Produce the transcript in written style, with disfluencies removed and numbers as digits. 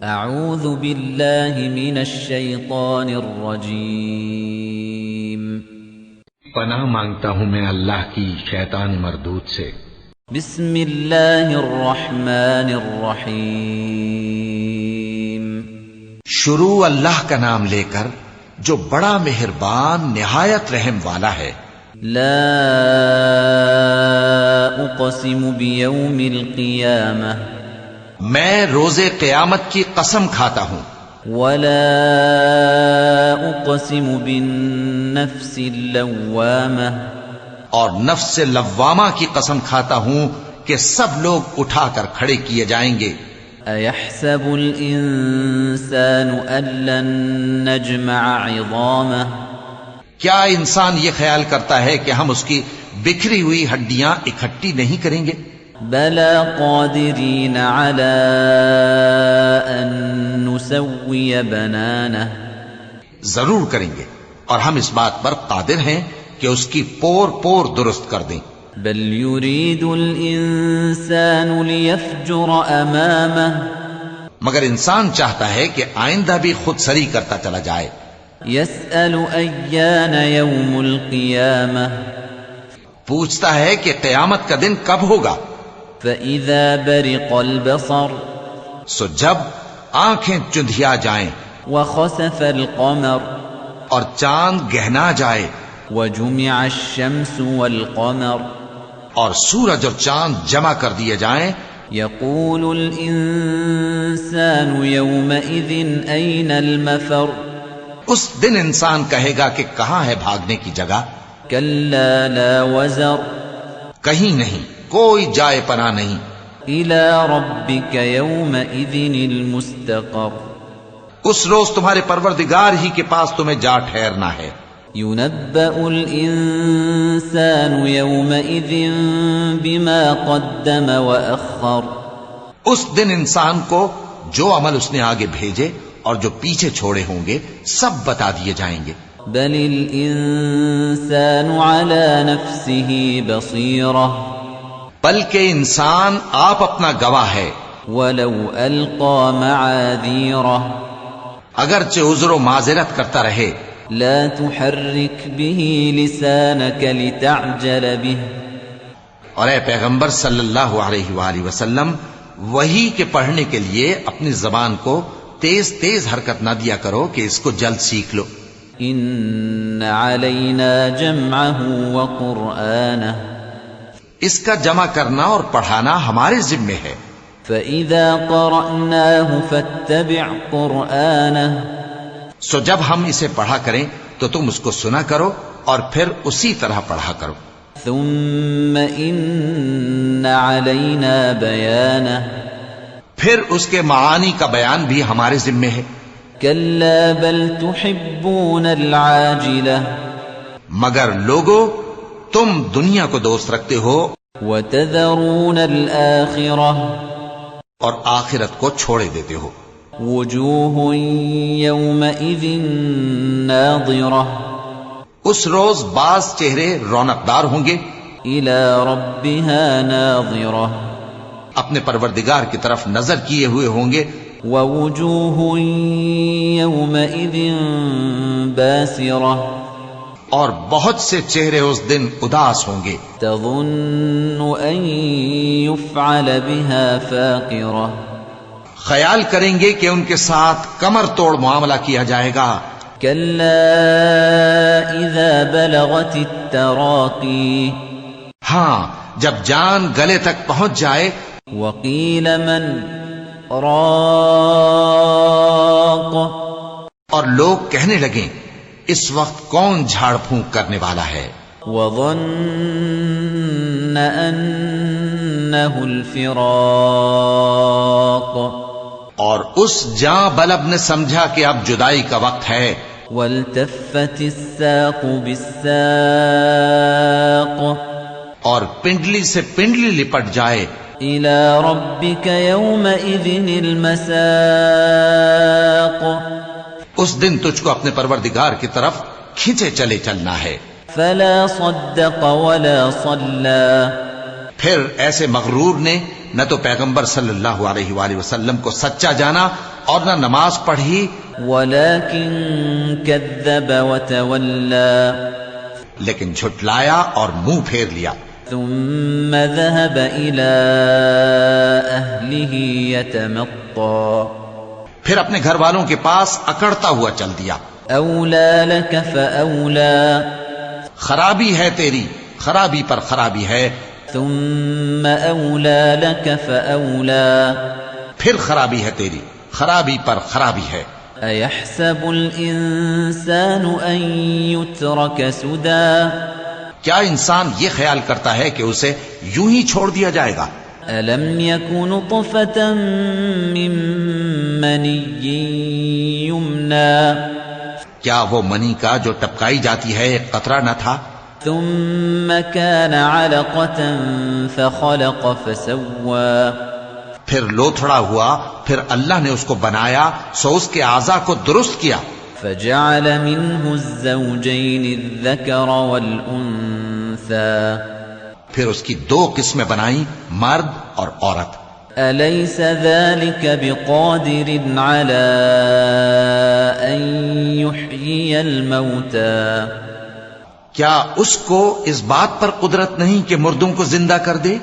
اعوذ باللہ من الشیطان الرجیم پناہ مانگتا ہوں میں اللہ کی شیطان مردود سے۔ بسم اللہ الرحمن الرحیم شروع اللہ کا نام لے کر جو بڑا مہربان نہایت رحم والا ہے۔ لا اقسم بیوم القیامہ میں روز قیامت کی قسم کھاتا ہوں۔ ولا اقسم بالنفس اللوامہ اور نفس لوامہ کی قسم کھاتا ہوں کہ سب لوگ اٹھا کر کھڑے کیے جائیں گے۔ ایحسب الانسان ان لن نجمع عظامہ کیا انسان یہ خیال کرتا ہے کہ ہم اس کی بکھری ہوئی ہڈیاں اکٹھی نہیں کریں گے؟ بلا قادرین علی ان نسوی بنانہ ضرور کریں گے، اور ہم اس بات پر قادر ہیں کہ اس کی پور پور درست کر دیں۔ بل یرید الانسان لیفجر امامہ مگر انسان چاہتا ہے کہ آئندہ بھی خود سری کرتا چلا جائے۔ یسأل ایان یوم القیامہ پوچھتا ہے کہ قیامت کا دن کب ہوگا؟ فإذا برق البصر سو جب آنکھیں چندھیا جائیں وخسف القمر اور چاند گہنا جائے وجمع الشمس والقمر اور سورج اور چاند جمع کر دیے جائیں، یقول الانسان یومئذ این المفر اس دن انسان کہے گا کہ کہاں ہے بھاگنے کی جگہ؟ کلا لا وزر کہیں نہیں، کوئی جائے پناہ نہیں۔ الى ربک یومئذ المستقر اس روز تمہارے پروردگار ہی کے پاس تمہیں جا ٹھہرنا ہے۔ ينبأ الإنسان يومئذ بما قدم وأخر اس دن انسان کو جو عمل اس نے آگے بھیجے اور جو پیچھے چھوڑے ہوں گے سب بتا دیے جائیں گے۔ بل الإنسان على نفسه بصيرة بلکہ انسان آپ اپنا گواہ ہے، ولو ألقى معاذيره اگرچہ عذر و معذرت کرتا رہے۔ لا تحرك به لسانك لتعجل به اور اے پیغمبر صلی اللہ علیہ وآلہ وسلم وحی کے پڑھنے کے لیے اپنی زبان کو تیز تیز حرکت نہ دیا کرو کہ اس کو جلد سیکھ لو۔ ان علينا جمعه وقرآنه اس کا جمع کرنا اور پڑھانا ہمارے ذمے ہے۔ فإذا قرأناه فاتبع قرآنه سو جب ہم اسے پڑھا کریں تو تم اس کو سنا کرو اور پھر اسی طرح پڑھا کرو۔ ثم ان علينا بيانه پھر اس کے معانی کا بیان بھی ہمارے ذمے ہے۔ كلا بل تحبون العاجلة مگر لوگو تم دنیا کو دوست رکھتے ہو وتذرون الآخرة اور آخرت کو چھوڑے دیتے ہو۔ وجوه يومئذ ناظرة اس روز بعض چہرے رونقدار ہوں گے، إلى ربها ناظرة اپنے پروردگار کی طرف نظر کیے ہوئے ہوں گے۔ ووجوه يومئذ باسرة اور بہت سے چہرے اس دن اداس ہوں گے، تظن أن يفعل بها فاقرة خیال کریں گے کہ ان کے ساتھ کمر توڑ معاملہ کیا جائے گا۔ كلا إذا بلغت التراقي ہاں جب جان گلے تک پہنچ جائے وقيل من راق اور لوگ کہنے لگیں اس وقت کون جھاڑ پھونک کرنے والا ہے؟ وظن أنه الفراق اور اس جاں بلب نے سمجھا کہ اب جدائی کا وقت ہے۔ والتفت الساق بالساق اور پنڈلی سے پنڈلی لپٹ جائے۔ إلى ربك يومئذ المساق اس دن تجھ کو اپنے پروردگار کی طرف کھینچے چلے چلنا ہے۔ فلا صدق ولا صلى پھر ایسے مغرور نے نہ تو پیغمبر صلی اللہ علیہ وآلہ وسلم کو سچا جانا اور نہ نماز پڑھی، ولكن كذب وتولى لیکن جھٹلایا اور منہ پھیر لیا، ثم ذهب إلى أهله يتمطى پھر اپنے گھر والوں کے پاس اکڑتا ہوا چل دیا۔ أولى لك فأولى خرابی ہے تیری، خرابی پر خرابی ہے، ثم أولى لك فأولى پھر خرابی ہے تیری، خرابی پر خرابی ہے۔ أيحسب الإنسان أن يترك سدى کیا انسان یہ خیال کرتا ہے کہ اسے یوں ہی چھوڑ دیا جائے گا؟ ألم يك نطفة من مني يمنى کیا وہ منی کا جو ٹپکائی جاتی ہے ایک قطرہ نہ تھا؟ ثم كان علقة فخلق فسوى پھر لوتھڑا ہوا، پھر اللہ نے اس کو بنایا سو اس کے اعضاء کو درست کیا، فجعل منه الزوجين الذكر والأنثى پھر اس کی دو قسمیں بنائیں، مرد اور عورت۔ أليس ذلك بقادر على أن يحيي الموتى کیا اس کو اس بات پر قدرت نہیں کہ مردوں کو زندہ کر دے؟